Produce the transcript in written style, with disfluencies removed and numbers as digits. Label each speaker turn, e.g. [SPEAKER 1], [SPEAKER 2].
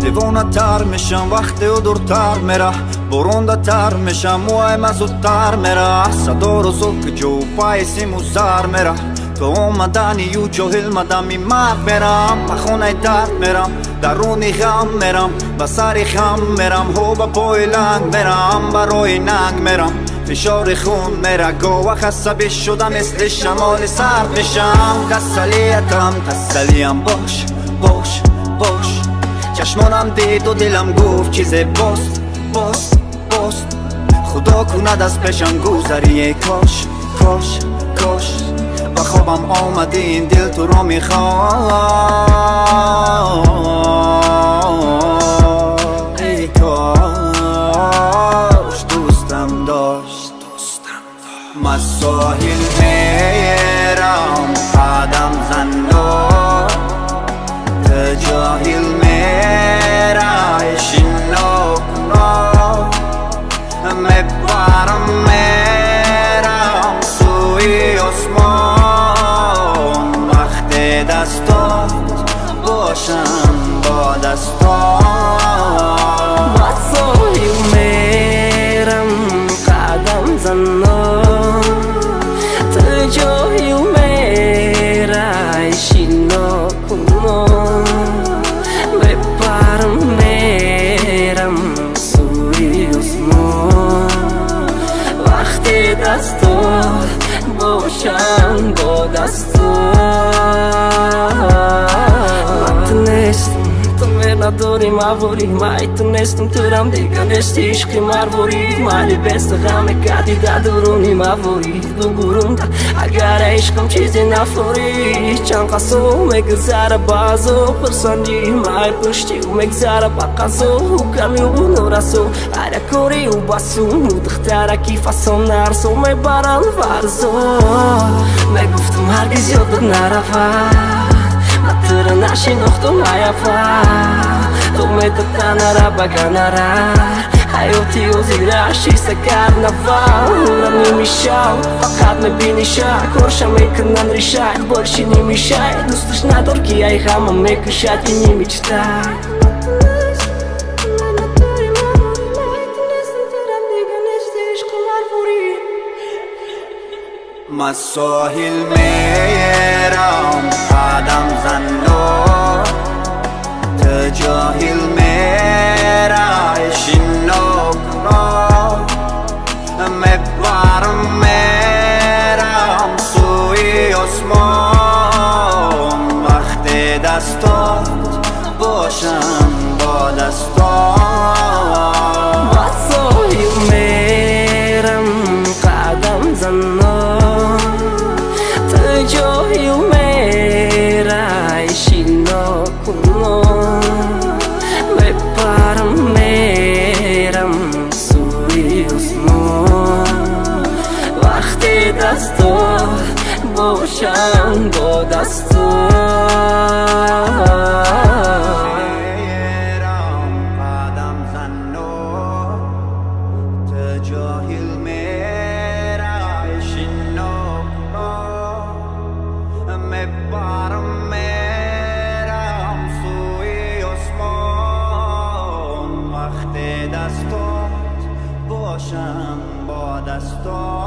[SPEAKER 1] دیوانه تر میشم وقتی او دورتر میره، برونده تر میشم موهایم زودتر میره، صدا رو زود جو پای سیم و زر میره، تو اومدنی یو جاهل مدم این مرد میرم، به خونه درد میرم، درونی غم میرم، به سری خم میرم، هو به پای لنگ میرم، برای ننگ میرم، فشار خون میره، گوه خسته شده مثل شمال سرد میشم. تسلیم باش باش باش، چشمانم دید و دلم گفت چیز باست باست باست، خدا کند از پیشم گذری کاش کاش کاش، به خوابم آمده این دل تو را میخواد، ای کاش دوستم داشت. من ساحل میرم قدم زنان، تو جاهل میرای شناکنا، میبرم میرم سوی آسمان، وقت دستات باشم با دستان.
[SPEAKER 2] من ساحل میرم قدم زنان، تو جاهل میرای شناکنا، میبرم میرم سوی آسمان، وقت دستات باشم با دستات. تو نداری مواری، من تونستم ترم دیگه نشتی عشقی مرواری، مالی بست غم کردی در درونی مواری، بگورم اگر عشقم چیزی نفوری، چند قصو مگذره بازو پرسندی مای پشتی و مگذره با قصو و کمی و نورسو هر کوری و باسو دختره کی فاسون نرسو میبرن فرزو، میگفتم هرگز یادت نرفت، تر نشناختم عیفا، تو میتتنره بگنره حیاتی و زیرشی سکر نفر نمیشه، فقط میبینیشه کارشم میکنن ریشه، بارشی نمیشه دوستش ندار که ای غمم میکشد این نمیچته.
[SPEAKER 1] من ساحل میرم قدم زنان، تو جاهل میرای شناکنا، میبرم میرم سوی آسمان، وقت دستات باشم با دستان.
[SPEAKER 2] من ساحل میرم قدم زنان، تو جاهل میرای شناکنا، میبرم میرم سوی آسمان، وقت دستات باشم با دستات.
[SPEAKER 1] میرم قدم زنان، تو جاهل میرای شناکنا، میبرم میرم سوی آسمان، وقت دستات باشم با دستات.